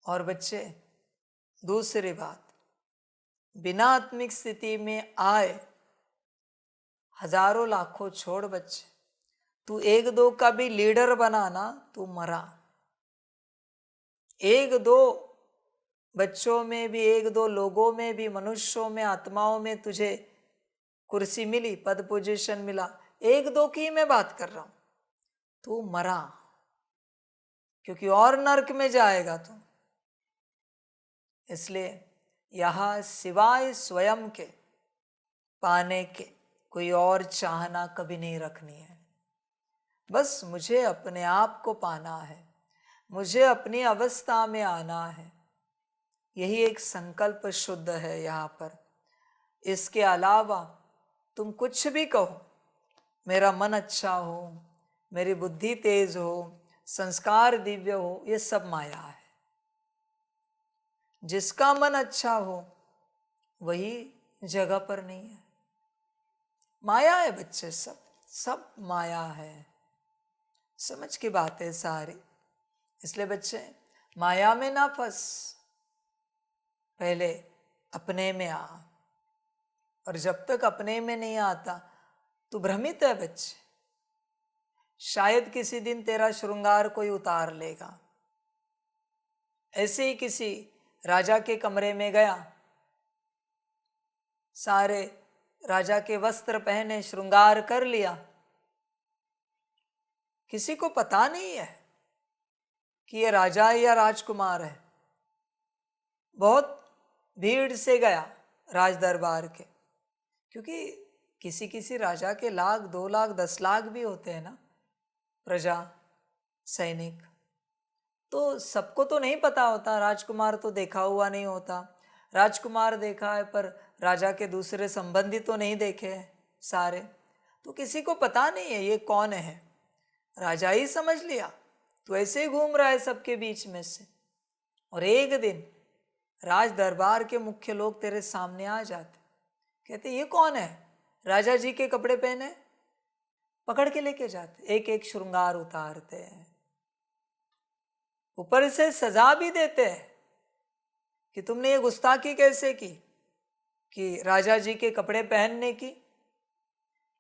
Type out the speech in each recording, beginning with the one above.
और बच्चे, दूसरी बात, बिना आत्मिक स्थिति में आए हजारों लाखों छोड़ बच्चे, तू एक दो का भी लीडर बना ना, तू मरा। एक दो बच्चों में भी, एक दो लोगों में भी, मनुष्यों में, आत्माओं में तुझे कुर्सी मिली, पद पोजीशन मिला, एक दो की मैं बात कर रहा हूं, तू मरा, क्योंकि और नरक में जाएगा तू। इसलिए यहां सिवाय स्वयं के पाने के कोई और चाहना कभी नहीं रखनी है। बस मुझे अपने आप को पाना है, मुझे अपनी अवस्था में आना है, यही एक संकल्प शुद्ध है यहाँ पर। इसके अलावा तुम कुछ भी कहो, मेरा मन अच्छा हो, मेरी बुद्धि तेज हो, संस्कार दिव्य हो, ये सब माया है। जिसका मन अच्छा हो वही जगह पर नहीं है। माया है बच्चे, सब सब माया है। समझ की बात है सारी। इसलिए बच्चे, माया में ना फंस, पहले अपने में आ। और जब तक अपने में नहीं आता तू भ्रमित है बच्चे। शायद किसी दिन तेरा श्रृंगार कोई उतार लेगा। ऐसे ही किसी राजा के कमरे में गया, सारे राजा के वस्त्र पहने, श्रृंगार कर लिया, किसी को पता नहीं है कि ये राजा है या राजकुमार है। बहुत भीड़ से गया राज दरबार के, क्योंकि किसी किसी राजा के 1,00,000, 2,00,000, 10,00,000 भी होते हैं ना प्रजा, सैनिक। तो सबको तो नहीं पता होता, राजकुमार तो देखा हुआ नहीं होता। राजकुमार देखा है पर राजा के दूसरे संबंधी तो नहीं देखे हैं सारे, तो किसी को पता नहीं है ये कौन है। राजा ही समझ लिया तो ऐसे ही घूम रहा है सबके बीच में से। और एक दिन राज दरबार के मुख्य लोग तेरे सामने आ जाते, कहते ये कौन है, राजा जी के कपड़े पहने, पकड़ के लेके जाते, एक एक श्रृंगार उतारते हैं, ऊपर से सजा भी देते हैं कि तुमने ये गुस्ताखी कैसे की कि राजा जी के कपड़े पहनने की।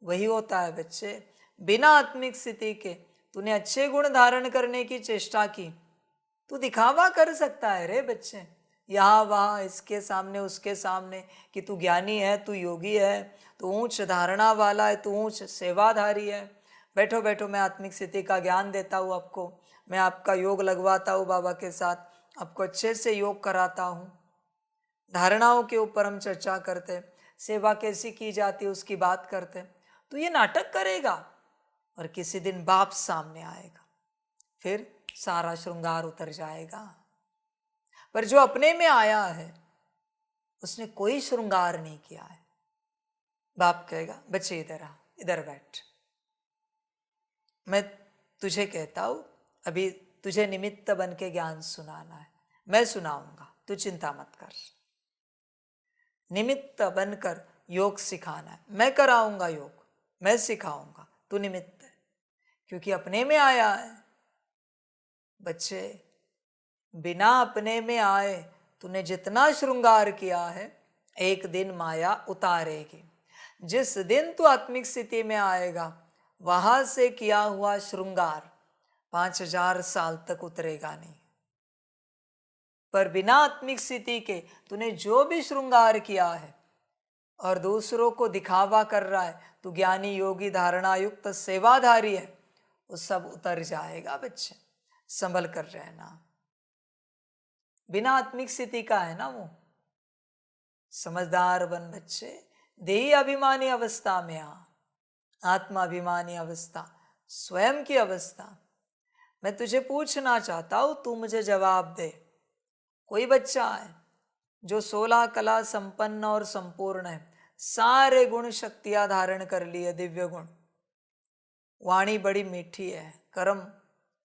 वही होता है बच्चे, बिना आत्मिक स्थिति के तूने अच्छे गुण धारण करने की चेष्टा की, तू दिखावा कर सकता है रे बच्चे, यहाँ वहाँ, इसके सामने उसके सामने, कि तू ज्ञानी है, तू योगी है, तू ऊंच धारणा वाला है, तू ऊंच सेवाधारी है। बैठो बैठो, मैं आत्मिक स्थिति का ज्ञान देता हूँ आपको, मैं आपका योग लगवाता हूँ बाबा के साथ, आपको अच्छे से योग कराता हूँ। धारणाओं के ऊपर हम चर्चा करते, सेवा कैसी की जाती है उसकी बात करते। तो ये नाटक करेगा और किसी दिन बाप सामने आएगा, फिर सारा श्रृंगार उतर जाएगा। पर जो अपने में आया है उसने कोई श्रृंगार नहीं किया है। बाप कहेगा बच्चे इधर आ, इधर बैठ, मैं तुझे कहता हूं, अभी तुझे निमित्त बन के ज्ञान सुनाना है, मैं सुनाऊंगा, तू चिंता मत कर। निमित्त बनकर योग सिखाना है, मैं कराऊंगा योग, मैं सिखाऊंगा, तू निमित्त है, क्योंकि अपने में आया है। बच्चे, बिना अपने में आए तूने जितना श्रृंगार किया है, एक दिन माया उतारेगी। जिस दिन तू आत्मिक स्थिति में आएगा, वहां से किया हुआ श्रृंगार 5,000 साल तक उतरेगा नहीं। पर बिना आत्मिक स्थिति के तूने जो भी श्रृंगार किया है और दूसरों को दिखावा कर रहा है, तू ज्ञानी योगी धारणा युक्त सेवाधारी है, वो सब उतर जाएगा बच्चे, संभल कर रहना। बिना आत्मिक स्थिति का है ना वो। समझदार बन बच्चे, देही अभिमानी अवस्था में आ, आत्माभिमानी अवस्था, स्वयं की अवस्था। मैं तुझे पूछना चाहता हूं, तू मुझे जवाब दे। कोई बच्चा है जो 16 कला संपन्न और संपूर्ण है, सारे गुण शक्तियां धारण कर लिए, दिव्य गुण, वाणी बड़ी मीठी है, कर्म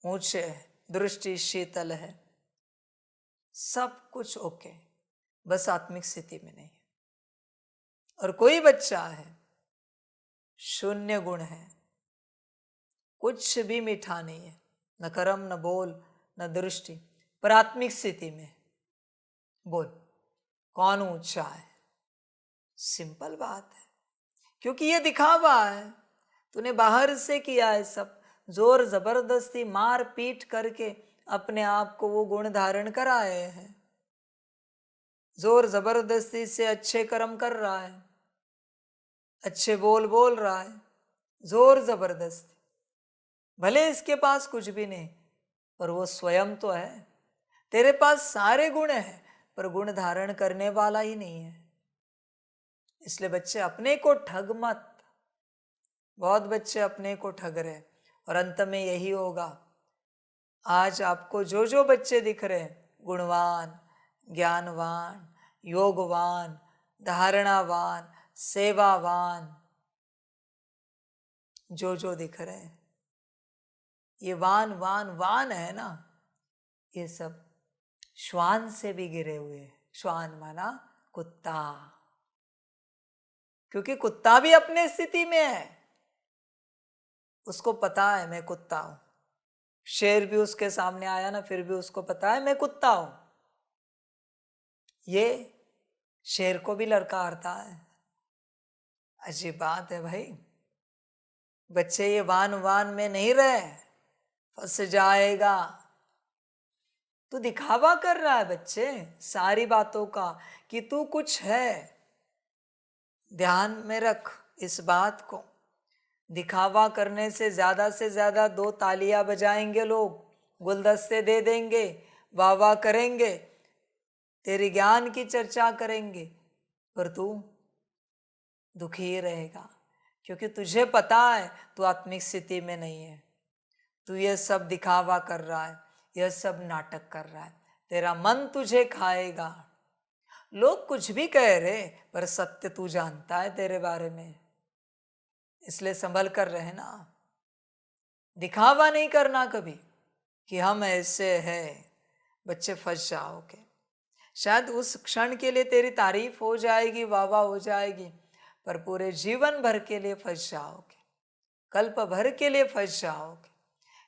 ऊंचे है, दृष्टि शीतल है, सब कुछ ओके, बस आत्मिक स्थिति में नहीं है। और कोई बच्चा है शून्य गुण है, कुछ भी मीठा नहीं है, न कर्म, न बोल, न दृष्टि, पर आत्मिक स्थिति में बोल कौन ऊंचा है? सिंपल बात है, क्योंकि ये दिखावा है। तूने बाहर से किया है सब, जोर जबरदस्ती मार पीट करके अपने आप को वो गुण धारण कराए हैं। जोर जबरदस्ती से अच्छे कर्म कर रहा है, अच्छे बोल रहा है, जोर जबरदस्ती। भले इसके पास कुछ भी नहीं, पर वो स्वयं तो है। तेरे पास सारे गुण हैं, पर गुण धारण करने वाला ही नहीं है। इसलिए बच्चे अपने को ठग मत। बहुत बच्चे अपने को ठग रहे, और अंत में यही होगा। आज आपको जो जो बच्चे दिख रहे हैं, गुणवान, ज्ञानवान, योगवान, धारणावान, सेवावान, जो जो दिख रहे हैं, ये वान वान वान है ना, ये सब श्वान से भी गिरे हुए हैं। श्वान माना कुत्ता, क्योंकि कुत्ता भी अपने स्थिति में है, उसको पता है मैं कुत्ता हूं। शेर भी उसके सामने आया ना, फिर भी उसको पता है मैं कुत्ता हूं। ये शेर को भी ललकारता है। अजीब बात है भाई। बच्चे ये वान वान में नहीं रहे, फंस जाएगा। तू दिखावा कर रहा है बच्चे सारी बातों का कि तू कुछ है। ध्यान में रख इस बात को। दिखावा करने से ज्यादा 2 तालियां बजाएंगे लोग, गुलदस्ते दे देंगे, वाह वाह करेंगे, तेरे ज्ञान की चर्चा करेंगे, पर तू दुखी ही रहेगा, क्योंकि तुझे पता है तू आत्मिक स्थिति में नहीं है। तू ये सब दिखावा कर रहा है, यह सब नाटक कर रहा है, तेरा मन तुझे खाएगा। लोग कुछ भी कह रहे, पर सत्य तू जानता है तेरे बारे में। इसलिए संभल कर रहे ना, दिखावा नहीं करना कभी कि हम ऐसे हैं। बच्चे फंस जाओगे। शायद उस क्षण के लिए तेरी तारीफ हो जाएगी, वाह वाह हो जाएगी, पर पूरे जीवन भर के लिए फंस जाओगे, कल्प भर के लिए फंस जाओगे।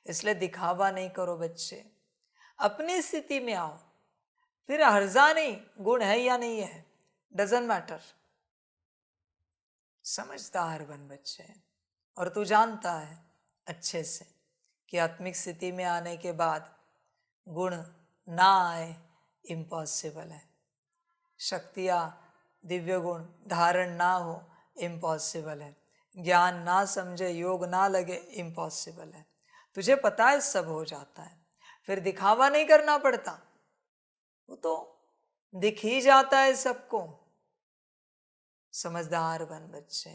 इसलिए दिखावा नहीं करो बच्चे, अपनी स्थिति में आओ। फिर हर्जा नहीं, गुण है या नहीं है, डजंट मैटर। समझदार बन बच्चे। और तू जानता है अच्छे से कि आत्मिक स्थिति में आने के बाद गुण ना आए इम्पॉसिबल है। शक्तियाँ, दिव्य गुण धारण ना हो इम्पॉसिबल है। ज्ञान ना समझे, योग ना लगे इम्पॉसिबल है। तुझे पता है सब हो जाता है, फिर दिखावा नहीं करना पड़ता, वो तो दिख ही जाता है सबको। समझदार बन बच्चे,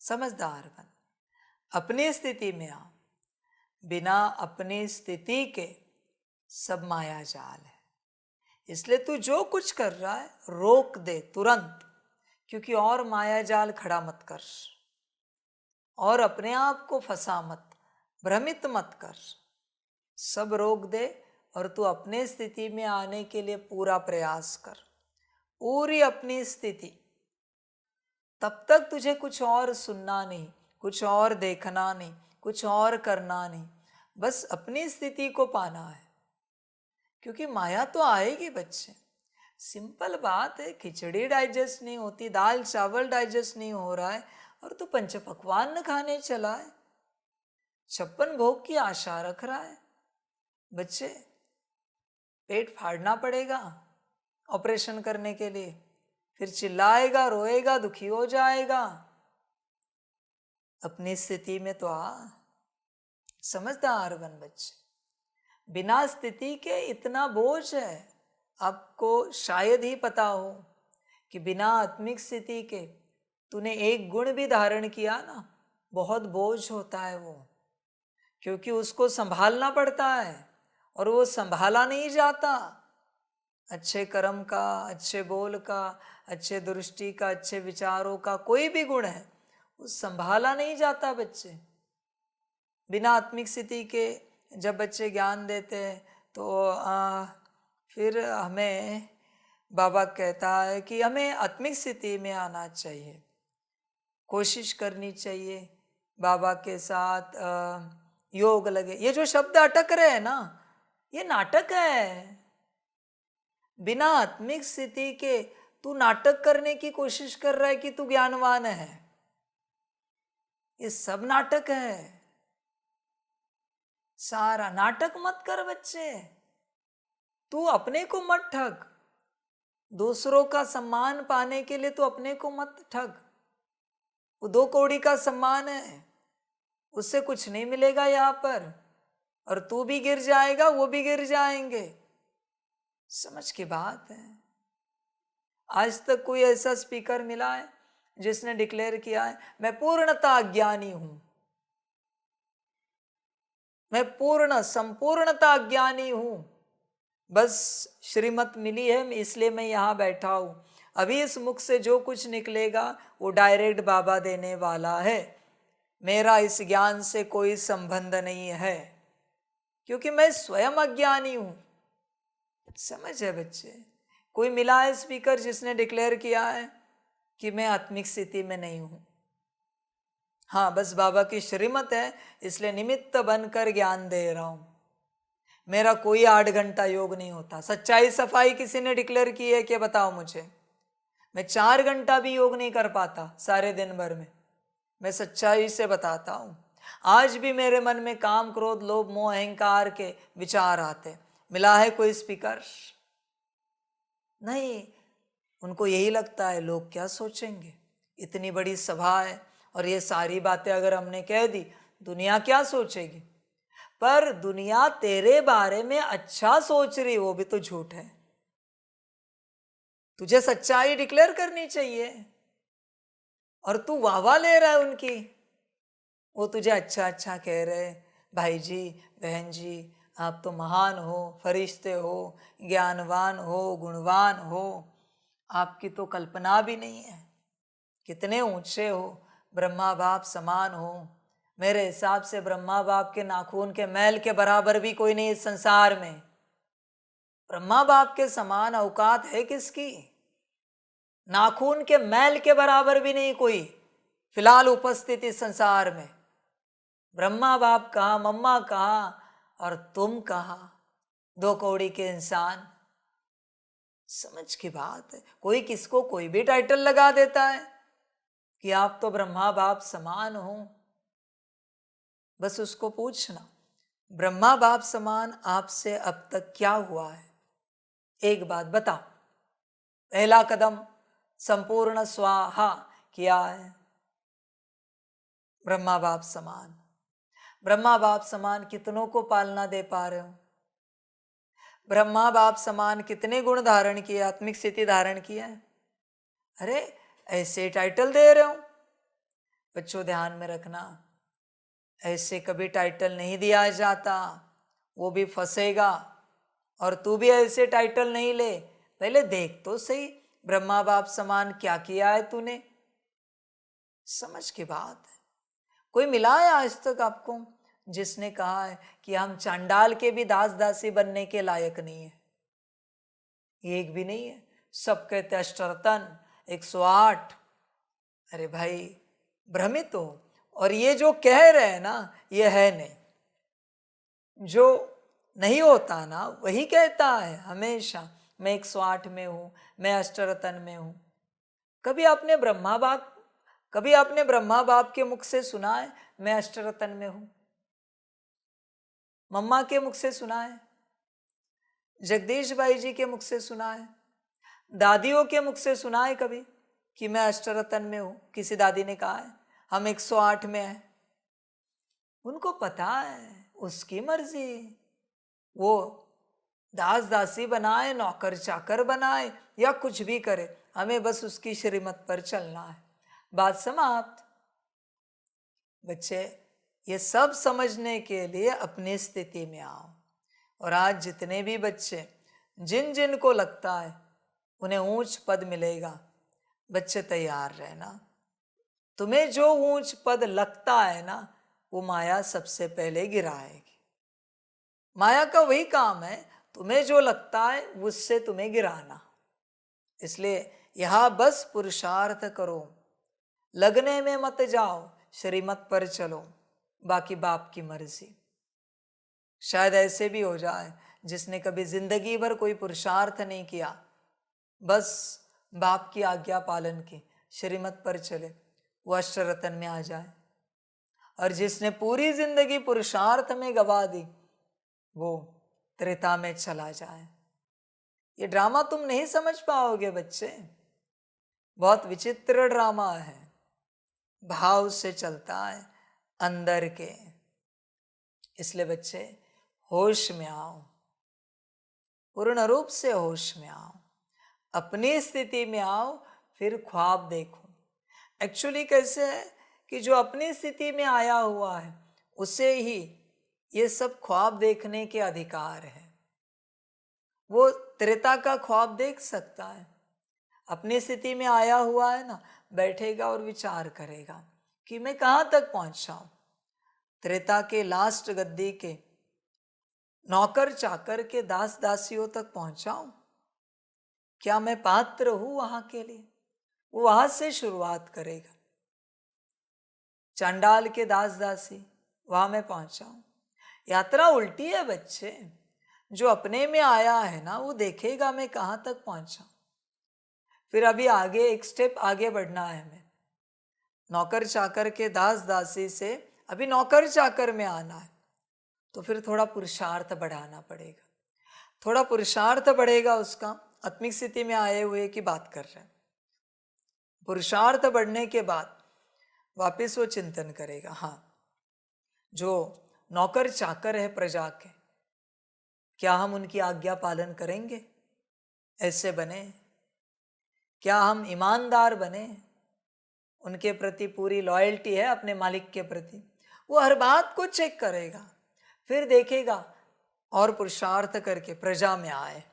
समझदार बन। अपनी स्थिति में आ। बिना अपनी स्थिति के सब माया जाल है। इसलिए तू जो कुछ कर रहा है रोक दे तुरंत, क्योंकि और माया जाल खड़ा मत कर, और अपने आप को फंसा मत, भ्रमित मत कर। सब रोक दे और तू अपने स्थिति में आने के लिए पूरा प्रयास कर, पूरी अपनी स्थिति। तब तक तुझे कुछ और सुनना नहीं, कुछ और देखना नहीं, कुछ और करना नहीं, बस अपनी स्थिति को पाना है। क्योंकि माया तो आएगी बच्चे। सिंपल बात है, खिचड़ी डाइजेस्ट नहीं होती, दाल चावल डाइजेस्ट नहीं हो रहा है, और तू पंच पकवान न खाने चला है, 56 भोग की आशा रख रहा है। बच्चे पेट फाड़ना पड़ेगा ऑपरेशन करने के लिए, फिर चिल्लाएगा, रोएगा, दुखी हो जाएगा। अपनी स्थिति में तो आ। समझदार बन बच्चे। बिना स्थिति के इतना बोझ है, आपको शायद ही पता हो कि बिना आत्मिक स्थिति के तूने एक गुण भी धारण किया ना, बहुत बोझ होता है वो, क्योंकि उसको संभालना पड़ता है और वो संभाला नहीं जाता। अच्छे कर्म का, अच्छे बोल का, अच्छे दृष्टि का, अच्छे विचारों का कोई भी गुण है, वो संभाला नहीं जाता बच्चे। बिना आत्मिक स्थिति के जब बच्चे ज्ञान देते हैं तो फिर हमें बाबा कहता है कि हमें आत्मिक स्थिति में आना चाहिए, कोशिश करनी चाहिए, बाबा के साथ योग लगे। ये जो शब्द अटक रहे हैं ना, ये नाटक है। बिना आत्मिक स्थिति के तू नाटक करने की कोशिश कर रहा है कि तू ज्ञानवान है। ये सब नाटक है। सारा नाटक मत कर बच्चे। तू अपने को मत ठग। दूसरों का सम्मान पाने के लिए तू अपने को मत ठग। वो 2 कौड़ी का सम्मान है, उससे कुछ नहीं मिलेगा यहाँ पर, और तू भी गिर जाएगा, वो भी गिर जाएंगे। समझ की बात है। आज तक कोई ऐसा स्पीकर मिला है जिसने डिक्लेयर किया है मैं पूर्णता अज्ञानी हूं, मैं पूर्ण संपूर्णता अज्ञानी हूं, बस श्रीमत मिली है इसलिए मैं यहां बैठा हूं, अभी इस मुख से जो कुछ निकलेगा वो डायरेक्ट बाबा देने वाला है, मेरा इस ज्ञान से कोई संबंध नहीं है, क्योंकि मैं स्वयं अज्ञानी हूं। समझ है बच्चे? कोई मिला है स्पीकर जिसने डिक्लेयर किया है कि मैं आत्मिक स्थिति में नहीं हूं? हाँ, बस बाबा की श्रीमत है इसलिए निमित्त बनकर ज्ञान दे रहा हूं। मेरा कोई 8 घंटा योग नहीं होता। सच्चाई सफाई किसी ने डिक्लेयर की है क्या? बताओ मुझे। मैं 4 घंटा भी योग नहीं कर पाता सारे दिन भर में। मैं सच्चाई से बताता हूं। आज भी मेरे मन में काम क्रोध लोभ मोह अहंकार के विचार आते। मिला है कोई स्पीकर? नहीं। उनको यही लगता है लोग क्या सोचेंगे, इतनी बड़ी सभा है और ये सारी बातें अगर हमने कह दी दुनिया क्या सोचेगी। पर दुनिया तेरे बारे में अच्छा सोच रही, वो भी तो झूठ है। तुझे सच्चाई डिक्लेयर करनी चाहिए और तू वाह ले रहा है उनकी। वो तुझे अच्छा अच्छा कह रहे, भाई जी बहन जी आप तो महान हो, फरिश्ते हो, ज्ञानवान हो, गुणवान हो, आपकी तो कल्पना भी नहीं है, कितने ऊंचे हो, ब्रह्मा बाप समान हो। मेरे हिसाब से ब्रह्मा बाप के नाखून के मैल के बराबर भी कोई नहीं इस संसार में। ब्रह्मा बाप के समान औकात है किसकी? नाखून के मैल के बराबर भी नहीं कोई फिलहाल उपस्थित इस संसार में। ब्रह्मा बाप कहाँ, मम्मा कहाँ और तुम कहाँ, 2 कौड़ी के इंसान। समझ की बात है। कोई किसको कोई भी टाइटल लगा देता है कि आप तो ब्रह्मा बाप समान हो। बस उसको पूछना ब्रह्मा बाप समान आपसे अब तक क्या हुआ है? एक बात बताओ। पहला कदम संपूर्ण स्वाहा किया है। ब्रह्मा बाप समान, ब्रह्मा बाप समान कितनों को पालना दे पा रहे हो? ब्रह्मा बाप समान कितने गुण धारण किए, आत्मिक स्थिति धारण किया है? अरे ऐसे टाइटल दे रहे हो। बच्चों ध्यान में रखना, ऐसे कभी टाइटल नहीं दिया जाता, वो भी फंसेगा। और तू भी ऐसे टाइटल नहीं ले, पहले देख तो सही ब्रह्मा बाप समान क्या किया है तूने। समझ की बात है। कोई मिला है आज तक आपको जिसने कहा है कि हम चांडाल के भी दास दासी बनने के लायक नहीं है? एक भी नहीं है। सब कहते अष्टरतन 108। अरे भाई भ्रमित हो। और ये जो कह रहे हैं ना ये है नहीं। जो नहीं होता ना वही कहता है हमेशा मैं 108 में हूं, मैं अष्टरतन में हूं। कभी आपने ब्रह्मा बाप के मुख से सुना है मैं अष्टरतन में हूं? मम्मा के मुख से सुना है? जगदीश भाई जी के मुख से सुना है? दादियों के मुख से सुना है कभी कि मैं अष्टरतन में हूं? किसी दादी ने कहा है हम 108 में हैं? उनको पता है उसकी मर्जी, वो दास दासी बनाए, नौकर चाकर बनाए या कुछ भी करे, हमें बस उसकी श्रीमत पर चलना है। बात समाप्त। बच्चे ये सब समझने के लिए अपनी स्थिति में आओ। और आज जितने भी बच्चे जिन जिन को लगता है उन्हें ऊंच पद मिलेगा, बच्चे तैयार रहना। तुम्हें जो ऊंच पद लगता है ना वो माया सबसे पहले गिराएगी। माया का वही काम है, तुम्हें जो लगता है उससे तुम्हें गिराना। इसलिए यहां बस पुरुषार्थ करो, लगने में मत जाओ, श्रीमत पर चलो, बाकी बाप की मर्जी। शायद ऐसे भी हो जाए जिसने कभी जिंदगी भर कोई पुरुषार्थ नहीं किया, बस बाप की आज्ञा पालन की, श्रीमत पर चले, वो अष्टरतन में आ जाए। और जिसने पूरी जिंदगी पुरुषार्थ में गवा दी, वो त्रेता में चला जाए। ये ड्रामा तुम नहीं समझ पाओगे बच्चे, बहुत विचित्र ड्रामा है, भाव से चलता है अंदर के। इसलिए बच्चे होश में आओ, पूर्ण रूप से होश में आओ, अपनी स्थिति में आओ, फिर ख्वाब देखो। एक्चुअली कैसे है कि जो अपनी स्थिति में आया हुआ है उसे ही ये सब ख्वाब देखने के अधिकार है। वो त्रेता का ख्वाब देख सकता है, अपनी स्थिति में आया हुआ है ना, बैठेगा और विचार करेगा कि मैं कहाँ तक पहुँचा हूँ। त्रेता के लास्ट गद्दी के नौकर चाकर के दास दासियों तक पहुँचा हूँ, क्या मैं पात्र हूँ वहाँ के लिए? वो वहाँ से शुरुआत करेगा। चांडाल के दास दासी, वहाँ मैं पहुँचा हूँ। यात्रा उल्टी है बच्चे, जो अपने में आया है ना वो देखेगा मैं कहाँ तक पहुँचा। फिर अभी आगे एक स्टेप आगे बढ़ना है हमें, नौकर चाकर के दास दासी से अभी नौकर चाकर में आना है, तो फिर थोड़ा पुरुषार्थ बढ़ाना पड़ेगा। थोड़ा पुरुषार्थ बढ़ेगा उसका, आत्मिक स्थिति में आए हुए की बात कर रहे हैं। पुरुषार्थ बढ़ने के बाद वापस वो चिंतन करेगा, हाँ जो नौकर चाकर है प्रजा के, क्या हम उनकी आज्ञा पालन करेंगे? ऐसे बने, क्या हम ईमानदार बने? उनके प्रति पूरी लॉयल्टी है अपने मालिक के प्रति? वो हर बात को चेक करेगा, फिर देखेगा और पुरुषार्थ करके प्रजा में आए।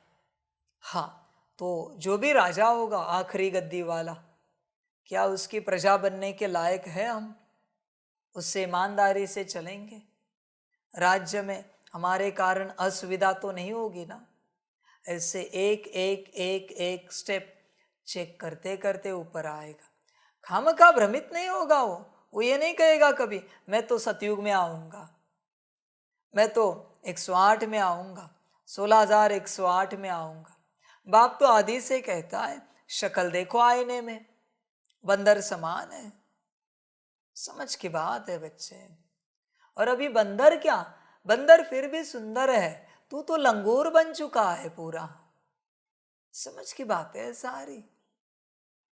हाँ, तो जो भी राजा होगा आखिरी गद्दी वाला, क्या उसकी प्रजा बनने के लायक है हम? उससे ईमानदारी से चलेंगे, राज्य में हमारे कारण असुविधा तो नहीं होगी ना? ऐसे एक एक एक एक स्टेप चेक करते करते ऊपर आएगा। खामखा भ्रमित नहीं होगा वो ये नहीं कहेगा कभी मैं तो सतयुग में आऊँगा, मैं तो 108 में आऊँगा, 16,108 में आऊँगा। बाप तो आदि से कहता है शक्ल देखो आईने में, बंदर समान है। समझ की बात है बच्चे। और अभी बंदर क्या, बंदर फिर भी सुंदर है, तू तो लंगूर बन चुका है पूरा। समझ की बात है सारी।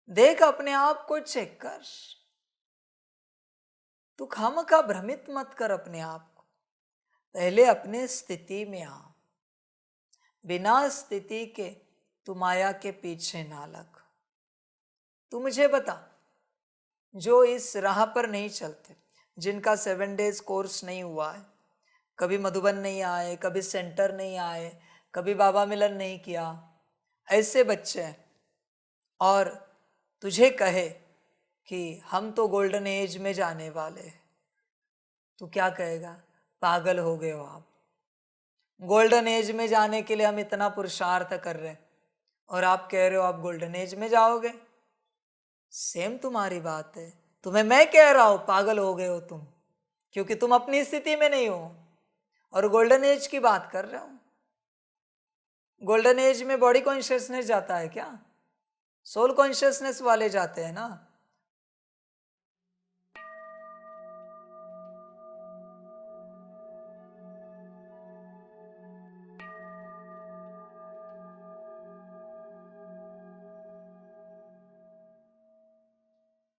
देख अपने आप को चेक कर, तू खामखा भ्रमित मत कर अपने आप को। पहले अपने स्थिति में आ, बिना स्थिति के तू माया के पीछे ना लग। तू मुझे बता, जो इस राह पर नहीं चलते, जिनका 7 डेज कोर्स नहीं हुआ है, कभी मधुबन नहीं आए, कभी सेंटर नहीं आए, कभी बाबा मिलन नहीं किया, ऐसे बच्चे हैं, और तुझे कहे कि हम तो गोल्डन एज में जाने वाले हैं, तो क्या कहेगा? पागल हो गए हो आप। गोल्डन एज में जाने के लिए हम इतना पुरुषार्थ कर रहे हैं और आप कह रहे हो आप गोल्डन एज में जाओगे। सेम तुम्हारी बात है, तुम्हें मैं कह रहा हूं पागल हो गए हो तुम, क्योंकि तुम अपनी स्थिति में नहीं हो और गोल्डन एज की बात कर रहे हो। गोल्डन एज में बॉडी कॉन्शियसनेस जाता है क्या? सोल कॉन्शियसनेस वाले जाते हैं ना।